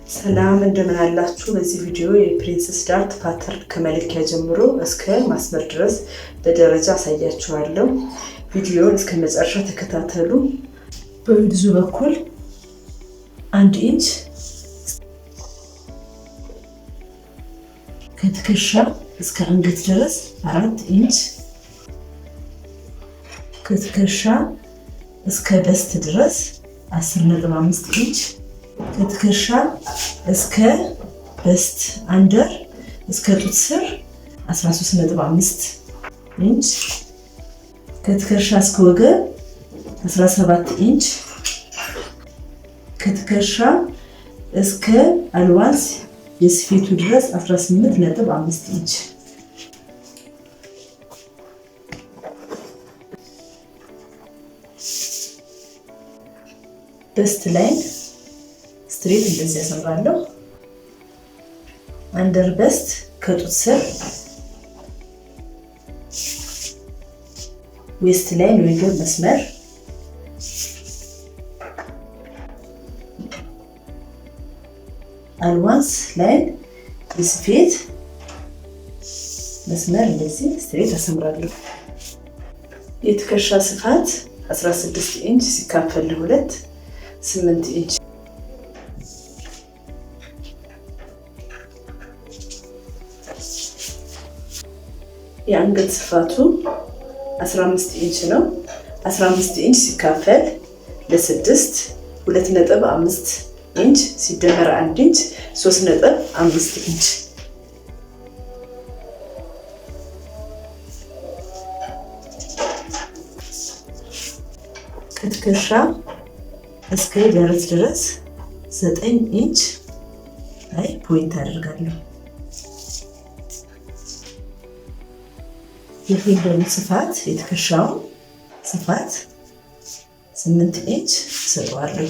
ሰላም እንደምን አላችሁ። በዚህ ቪዲዮ የፕሪንሰስ ዳርት ፓተርን ከመለኪያ ጀምሮ እስከ ማስመር ድረስ በደረጃ አሳያችኋለሁ። ቪዲዮውን እስከ መጨረሻ ተከታተሉ። በዊድዙ በኩል 1 ኢንች ከትከሻ እስከ አንገት ድረስ 4 ኢንች ከትከሻ እስከ ደስት ድረስ 10.5 ኢንች ከትከሻ እስከ በስት አንደር እስከ ጡት ስር 13.5 ኢንች ከትከሻ እስከ ወገብ 17 ኢንች ከትከሻ እስከ አልዋንስ የስፌቱ ድረስ 18.5 ኢንች በስት ላይን ስትሬት እንደዚህ ያሰምራለሁ። አንደር በስት ከጡት ስር ዌስት ላይን ወገብ መስመር አልዋንስ ላይን የስፌት መስመር እንደዚህ ስትሬት ያሰምራለሁ። የትከሻ ስፋት 16 ኢንች ሲካፈል ለ2 8 ኢንች የአንገት ስፋቱ 15 ኢንች ነው። 15 ኢንች ሲካፈል ለ6 2.5 ኢንች ሲደመር 1 ኢንች 3.5 ኢንች ከትከሻ እስከ ደረት ድረስ 9 ኢንች ላይ ፖይንት አደርጋለሁ። የፊልደሩ ስፋት የትከሻው ስፋት 8 ኢንች ሰጠዋለሁ።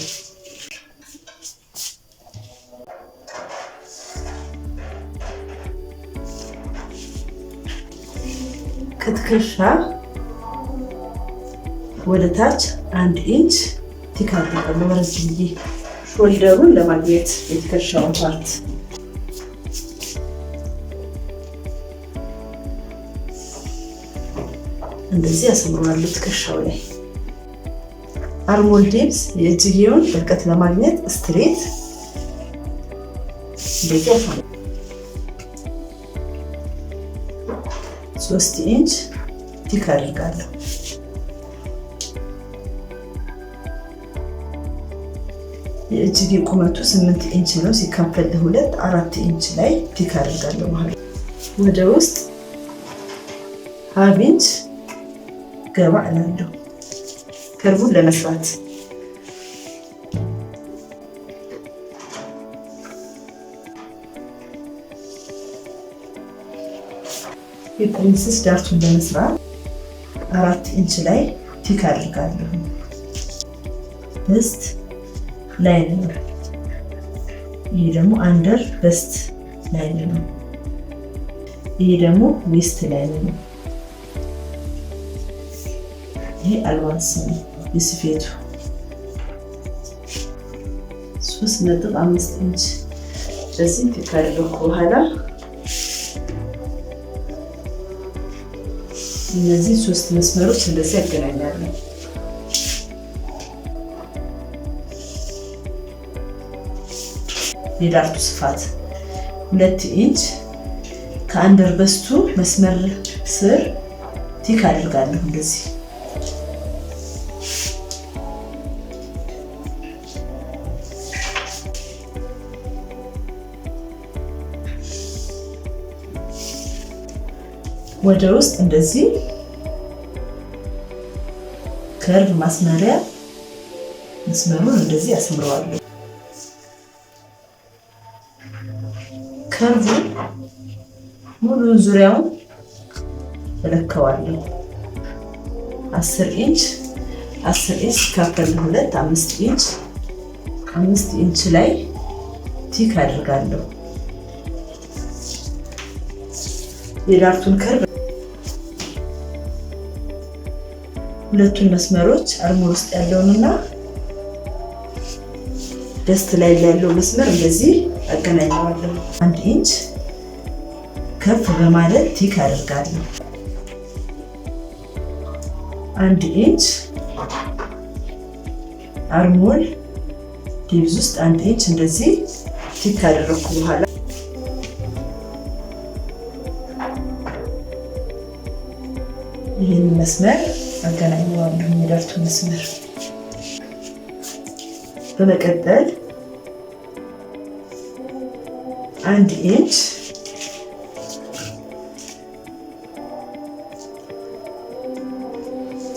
ከትከሻ ወደ ታች 1 ኢንች ቲክ አድርጋለሁ። ወረድዬ ሾልደሩን ለማግኘት የትከሻውን ፓርት እንደዚህ ያሰምራለሁ። ትከሻው ላይ አርሞል ዴፕስ የእጅጌውን ጥልቀት ለማግኘት ስትሬት እንደዚህ ያሰምራለሁ። 3 ኢንች ቲክ አድርጋለሁ። የእጅጌ ቁመቱ 8 ኢንች ነው። ሲካፈል ለ2 4 ኢንች ላይ ቲክ አድርጋለሁ። ማለት ወደ ውስጥ 1/2 ኢንች ገባ እላለሁ ከርቡን ለመስራት። የፕሪንሰስ ዳርቱን ለመስራት 4 ኢንች ላይ ቲክ አድርጋለሁ። በስት ላይን ነው። ይሄ ደግሞ አንደር በስት ላይን ነው። ይሄ ደግሞ ዌስት ላይን ነው። ይሄ አልዋንስ ነው የስፌቱ 3.5 ኢንች በዚህ ካደረኩ በኋላ እነዚህ 3 መስመሮች እንደዚህ ያገናኛሉ። የዳርቱ ስፋት 2 ኢንች ከአንደር በስቱ መስመር ስር ቲክ አድርጋለሁ። እንደዚህ ወደ ውስጥ እንደዚህ ከርቭ ማስመሪያ መስመሩን እንደዚህ ያስምረዋለሁ። ከርቭ ሙሉ ዙሪያውን እለካዋለሁ። 10 ኢንች ሲካፈል ለ2 5 ኢንች 5 ኢንች ላይ ቲክ አድርጋለሁ። የዳርቱን ከርቭ ሁለቱን መስመሮች አርሞል ውስጥ ያለውንና ደስት ላይ ያለው መስመር እንደዚህ አገናኘዋለሁ። 1 ኢንች ከፍ በማለት ቲክ አደርጋለሁ። 1 ኢንች አርሞል ዲብዝ ውስጥ 1 ኢንች እንደዚህ ቲክ ካደረኩ በኋላ ይህን መስመር አገናኘዋለሁ። የሚደርቱ መስመር በመቀጠል 1 ኢንች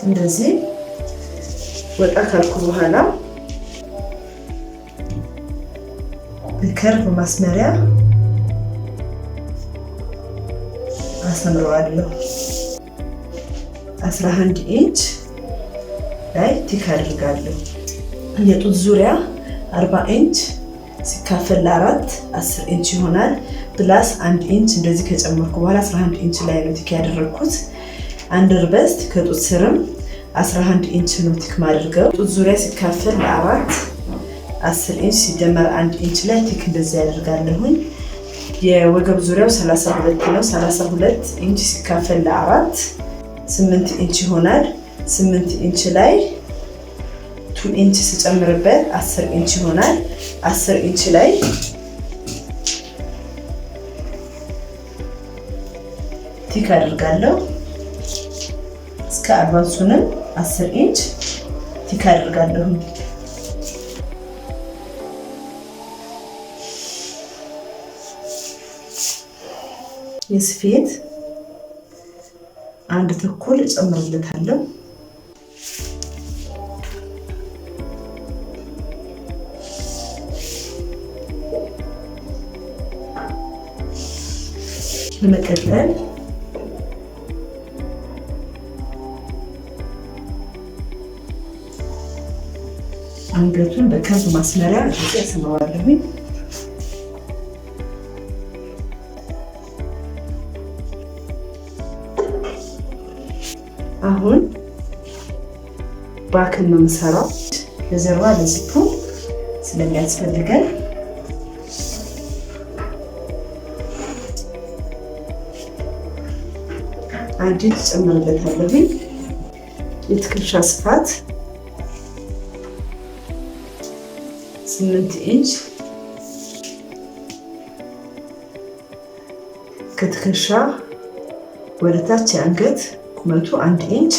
እንደዚህ ወጣ ካልኩ በኋላ በከርቭ ማስመሪያ አሰምረዋለሁ። 11 ኢንች ላይ ቲክ አድርጋለሁ። የጡት ዙሪያ 40 ኢንች ሲካፈል ለ4 10 ኢንች ይሆናል። ፕላስ 1 ኢንች እንደዚህ ከጨመርኩ በኋላ 11 ኢንች ላይ ነው ቲክ ያደረኩት። አንደር በስት ከጡት ስርም 11 ኢንች ነው ቲክ ማድረገው። ጡት ዙሪያ ሲካፈል ለ4 10 ኢንች ሲደመር 1 ኢንች ላይ ቲክ እንደዚህ ያደርጋለሁኝ። የወገብ ዙሪያው 32 ነው። 32 ኢንች ሲካፈል ለ4 8 ኢንች ይሆናል። 8 ኢንች ላይ 2 ኢንች ስጨምርበት 10 ኢንች ይሆናል። 10 ኢንች ላይ ቲክ አደርጋለሁ። እስከ አድቫንሱንም 10 ኢንች ቲክ አደርጋለሁ። የስፌት 1 ተኩል እጨምርለታለሁ። በመቀጠል አንገቱን በከርቭ ማስመሪያ እንደዚህ አሰምረዋለሁ። አሁን ባክን ነው የምሰራው። ለጀርባ ለዚፑ ስለሚያስፈልገን አንድ ኢንች ጨምርለታለሁ። የትከሻ ስፋት 8 ኢንች ከትከሻ ወደ ታች የአንገት ቁመቱ 1 ኢንች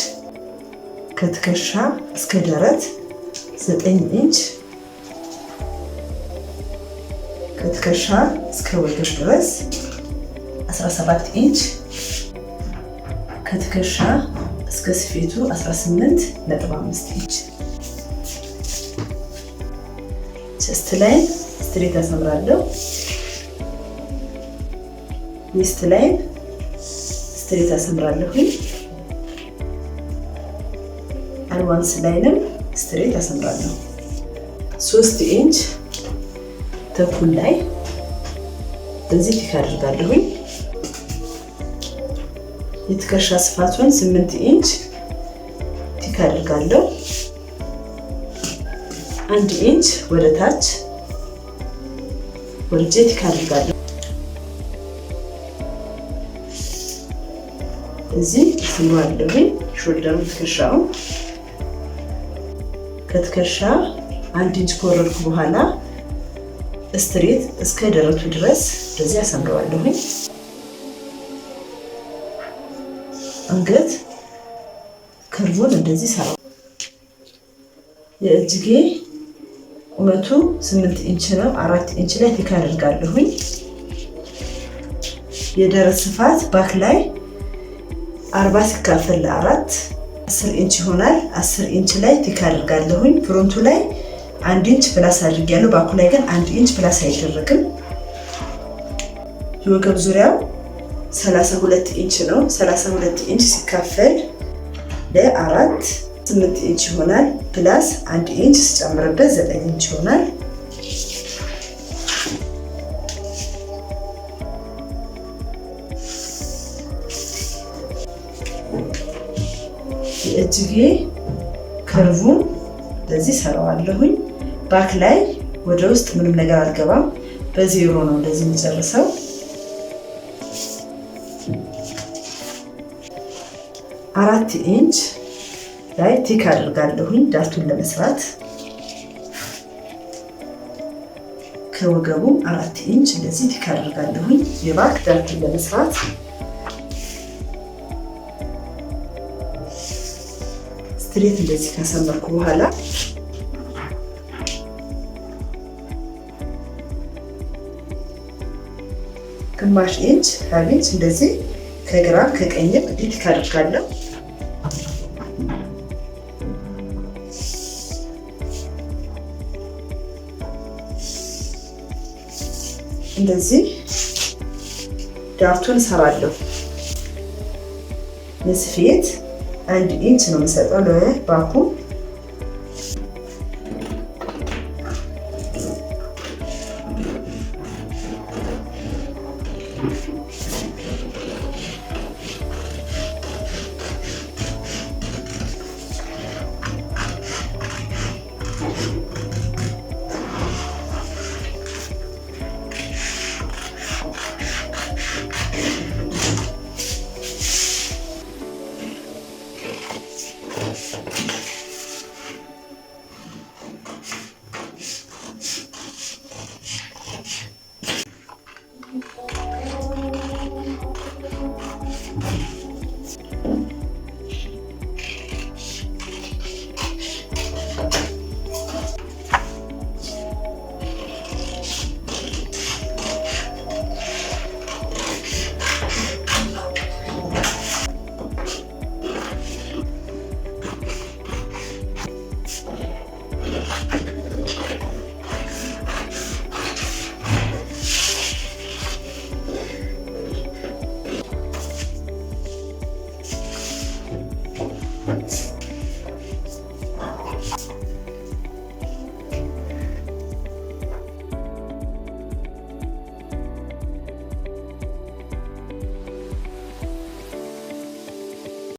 ከትከሻ እስከ ደረት 9 ኢንች ከትከሻ እስከ ወገብ ድረስ 17 ኢንች ከትከሻ እስከ ስፌቱ 18.5 ኢንች። ቸስት ላይ ስትሬት አሰምራለሁ። ዌስት ላይ ስትሬት አሰምራለሁ። አልዋንስ ላይንም ስትሬት አሰምራለሁ። 3 ኢንች ተኩል ላይ በዚህ ቲክ አድርጋለሁ። የትከሻ ስፋቱን 8 ኢንች ቲክ አድርጋለሁ። 1 ኢንች ወደ ታች ወርጄ ቲክ አድርጋለሁ። እዚህ ስንዋለሁ ሾልደሩ ትከሻው ከትከሻ 1 ኢንች ከወረድኩ በኋላ ስትሬት እስከ ደረቱ ድረስ እንደዚህ አሰምረዋለሁ። አንገት ከርቡን እንደዚህ ሰራው። የእጅጌ ቁመቱ 8 ኢንች ነው። 4 ኢንች ላይ ቲክ አደርጋለሁ። የደረት ስፋት ባክ ላይ 40 ሲካፈል ለ4 10 ኢንች ይሆናል። 10 ኢንች ላይ ቲክ አደርጋለሁ። ፍሮንቱ ላይ 1 ኢንች ፕላስ አድርጌያለሁ። ባኩ ላይ ግን 1 ኢንች ፕላስ አይደረግም። የወገብ ዙሪያው 32 ኢንች ነው። 32 ኢንች ሲካፈል ለ4 8 ኢንች ይሆናል። ፕላስ 1 ኢንች ስጨምርበት 9 ኢንች ይሆናል። የእጅጌ ከርቡን እንደዚህ ሰራዋለሁኝ። ባክ ላይ ወደ ውስጥ ምንም ነገር አልገባም። በዜሮ ነው እንደዚህ የምጨርሰው። አራት ኢንች ላይ ቲክ አድርጋለሁኝ ዳርቱን ለመስራት። ከወገቡ 4 ኢንች እንደዚህ ቲክ አድርጋለሁኝ የባክ ዳርቱን ለመስራት። ስትሬት እንደዚህ ካሰመርኩ በኋላ ግማሽ ኢንች ኢንች እንደዚህ ከግራ ከቀኝ ቲክ አድርጋለሁ። እንደዚህ ዳርቱን እሰራለሁ። መስፌት 1 ኢንች ነው የምሰጠው ለባኩ።